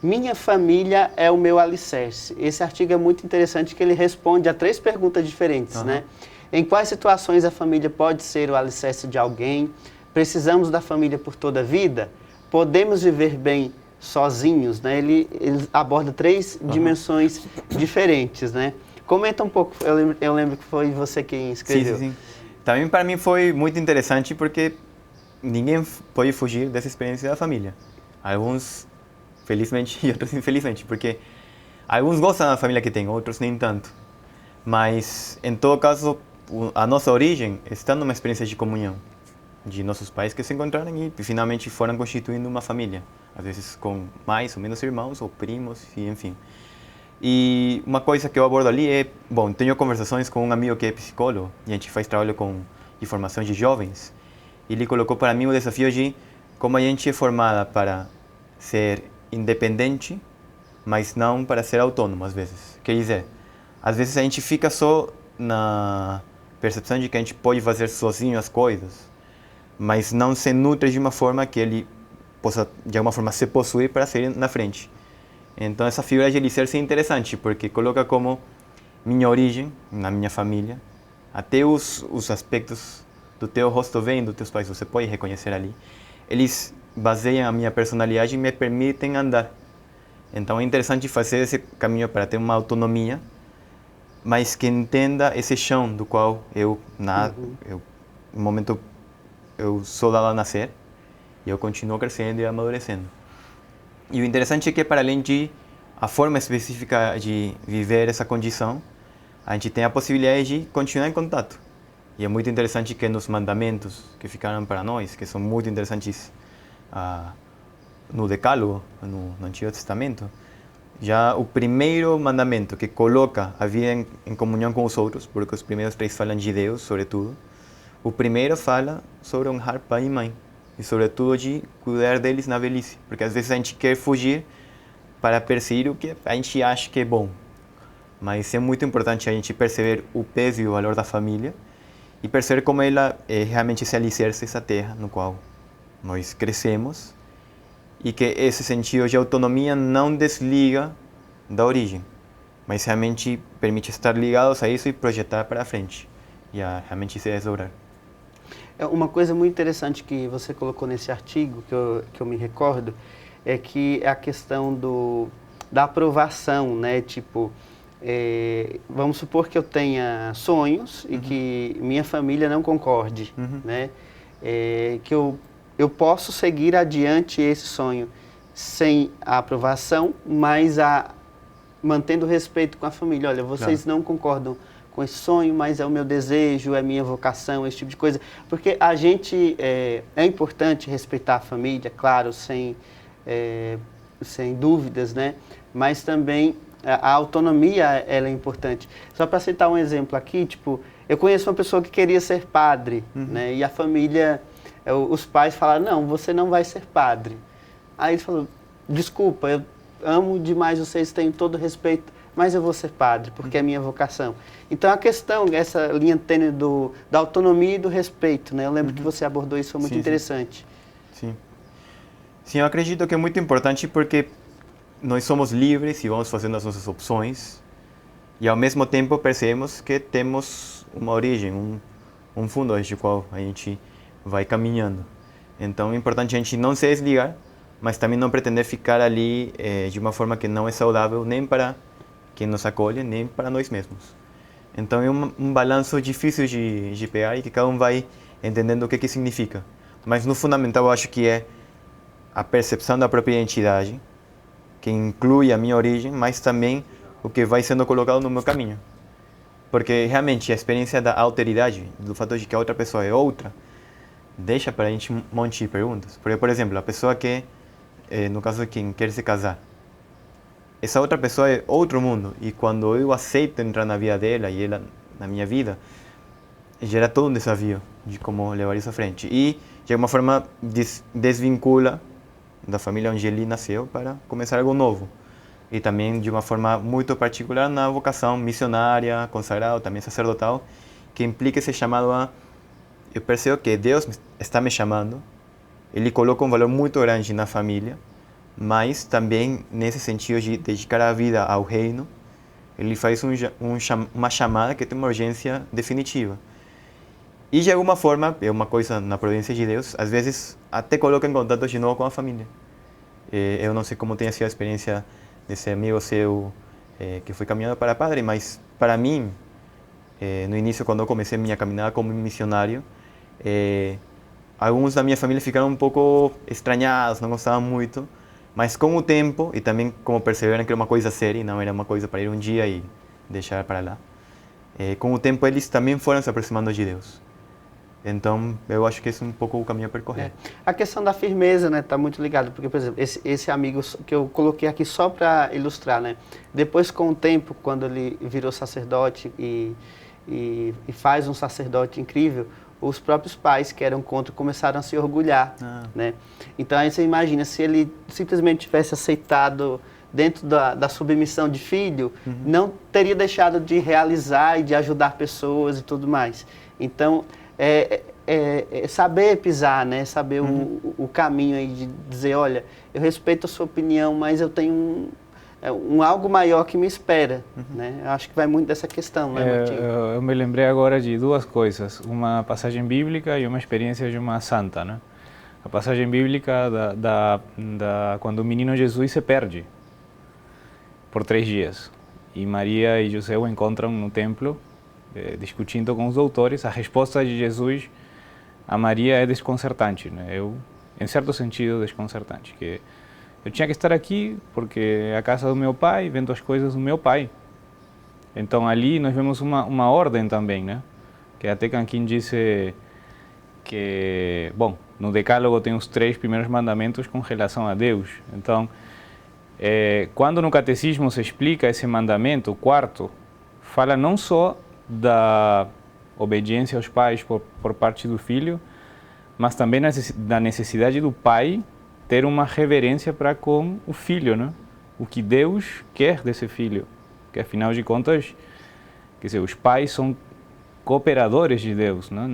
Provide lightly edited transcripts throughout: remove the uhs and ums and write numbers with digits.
Minha família é o meu alicerce. Esse artigo é muito interessante que ele responde a 3 perguntas diferentes, né? Em quais situações a família pode ser o alicerce de alguém? Precisamos da família por toda a vida? Podemos viver bem sozinhos, né? Ele aborda 3 dimensões diferentes, né? Comenta um pouco, eu lembro que foi você quem Sim, sim, escreveu. sim. Também para mim foi muito interessante porque ninguém pode fugir dessa experiência da família. Alguns, felizmente, e outros infelizmente, porque alguns gostam da família que tem, outros nem tanto. Mas, em todo caso, a nossa origem está numa experiência de comunhão, de nossos pais que se encontraram e finalmente foram constituindo uma família. Às vezes com mais ou menos irmãos, ou primos, e enfim. E uma coisa que eu abordo ali é, bom, tenho conversações com um amigo que é psicólogo, e a gente faz trabalho de formação de jovens, e ele colocou para mim o desafio de como a gente é formada para ser independente, mas não para ser autônomo às vezes. Quer dizer, às vezes a gente fica só na percepção de que a gente pode fazer sozinho as coisas, mas não se nutre de uma forma que ele possa, de alguma forma, se possuir para sair na frente. Então essa figura de alicerce é interessante, porque coloca como minha origem, na minha família, até os aspectos do teu rosto vêm dos teus pais, você pode reconhecer ali. Eles baseiam a minha personalidade e me permitem andar. Então é interessante fazer esse caminho para ter uma autonomia, mas que entenda esse chão do qual no momento, eu sou lá nascer, e eu continuo crescendo e amadurecendo. E o interessante é que, para além de a forma específica de viver essa condição, a gente tem a possibilidade de continuar em contato. E é muito interessante que nos mandamentos que ficaram para nós, que são muito interessantes no Decálogo, no Antigo Testamento, já o primeiro mandamento que coloca a vida em comunhão com os outros, porque os primeiros 3 falam de Deus, sobretudo, o primeiro fala sobre honrar pai e mãe, e sobretudo de cuidar deles na velhice, porque às vezes a gente quer fugir para perseguir o que a gente acha que é bom, mas é muito importante a gente perceber o peso e o valor da família e perceber como ela é realmente esse alicerce, essa terra no qual nós crescemos, e que esse sentido de autonomia não desliga da origem, mas realmente permite estar ligados a isso e projetar para frente, e a realmente se desdobrar. Uma coisa muito interessante que você colocou nesse artigo, que eu me recordo, é que é a questão da aprovação, né? Tipo, vamos supor que eu tenha sonhos e que minha família não concorde, né? Que eu posso seguir adiante esse sonho sem a aprovação, mas mantendo respeito com a família. Olha, vocês não concordam com esse sonho, mas é o meu desejo, é a minha vocação, esse tipo de coisa. Porque a gente, é importante respeitar a família, claro, sem dúvidas, né? Mas também a autonomia, ela é importante. Só para citar um exemplo aqui, tipo, eu conheço uma pessoa que queria ser padre, né? E a família, os pais falaram, não, você não vai ser padre. Aí ele falou, desculpa, eu amo demais vocês, tenho todo o respeito, mas eu vou ser padre, porque é minha vocação. Então a questão, essa linha tênue da autonomia e do respeito, né? Eu lembro que você abordou isso, foi muito interessante. Sim. Sim, eu acredito que é muito importante porque nós somos livres e vamos fazendo as nossas opções, e ao mesmo tempo percebemos que temos uma origem, um fundo desde o qual a gente vai caminhando. Então é importante a gente não se desligar, mas também não pretender ficar ali de uma forma que não é saudável nem para quem nos acolhe, nem para nós mesmos. Então é um balanço difícil de pegar e que cada um vai entendendo o que significa. Mas no fundamental eu acho que é a percepção da própria identidade, que inclui a minha origem, mas também o que vai sendo colocado no meu caminho. Porque realmente a experiência da alteridade, do fato de que a outra pessoa é outra, deixa para a gente um monte de perguntas. Porque, por exemplo, a pessoa que, no caso de quem quer se casar, essa outra pessoa é outro mundo, e quando eu aceito entrar na vida dela e ela na minha vida, gera todo um desafio de como levar isso à frente. E, de alguma forma, desvincula da família onde ele nasceu para começar algo novo. E também, de uma forma muito particular, na vocação missionária, consagrada, também sacerdotal, que implica esse chamado a... Eu percebo que Deus está me chamando, Ele coloca um valor muito grande na família, mas também nesse sentido de dedicar a vida ao reino, ele faz uma chamada que tem uma urgência definitiva. E de alguma forma, é uma coisa na providência de Deus, às vezes até coloca em contato de novo com a família. Eu não sei como tenha sido a experiência desse amigo seu que foi caminhando para padre, mas para mim, no início, quando eu comecei minha caminhada como missionário, alguns da minha família ficaram um pouco estranhados, não gostavam muito, mas com o tempo, e também como perceberam que era uma coisa séria, não era uma coisa para ir um dia e deixar para lá, com o tempo eles também foram se aproximando de Deus. Então, eu acho que esse é um pouco o caminho a percorrer. A questão da firmeza, né, tá muito ligado, porque, por exemplo, esse amigo que eu coloquei aqui só para ilustrar, né, depois com o tempo, quando ele virou sacerdote e faz um sacerdote incrível, os próprios pais que eram contra começaram a se orgulhar, né? Então, aí você imagina, se ele simplesmente tivesse aceitado dentro da submissão de filho, não teria deixado de realizar e de ajudar pessoas e tudo mais. Então, saber pisar, né? Saber o caminho aí de dizer, olha, eu respeito a sua opinião, mas eu tenho algo maior que me espera, né? Eu acho que vai muito dessa questão, né, Martinho? Eu me lembrei agora de duas coisas, uma passagem bíblica e uma experiência de uma santa, né? A passagem bíblica quando o menino Jesus se perde por 3 dias e Maria e José o encontram no templo discutindo com os doutores. A resposta de Jesus a Maria é desconcertante, né? Em certo sentido, desconcertante, que eu tinha que estar aqui porque é a casa do meu pai, vendo as coisas do meu pai. Então ali nós vemos uma ordem também, né? Que até Kankin disse que, bom, no Decálogo tem os 3 primeiros mandamentos com relação a Deus. Então, quando no Catecismo se explica esse mandamento, o 4º, fala não só da obediência aos pais por parte do filho, mas também da necessidade do pai ter uma reverência para com o filho, né? O que Deus quer desse filho, que afinal de contas, quer dizer, os pais são cooperadores de Deus, né?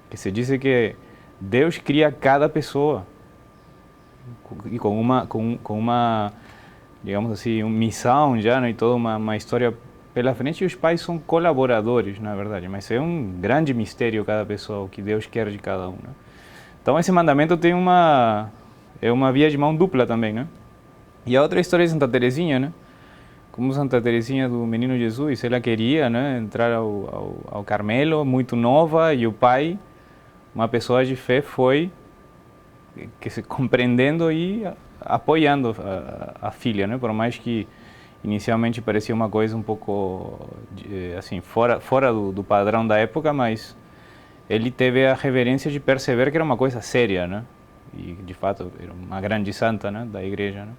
Que se diz que Deus cria cada pessoa e com uma digamos assim, uma missão já, né? E toda uma história pela frente, e os pais são colaboradores, na verdade, mas é um grande mistério cada pessoa, o que Deus quer de cada um, né? Então esse mandamento tem uma via de mão dupla também, né? E a outra história de Santa Teresinha, né? Como Santa Teresinha do Menino Jesus, ela queria, né, entrar ao Carmelo, muito nova, e o pai, uma pessoa de fé, foi compreendendo e apoiando a filha, né? Por mais que inicialmente parecia uma coisa um pouco assim fora do padrão da época, mas ele teve a reverência de perceber que era uma coisa séria, né? E de fato era uma grande santa, né, da igreja, né?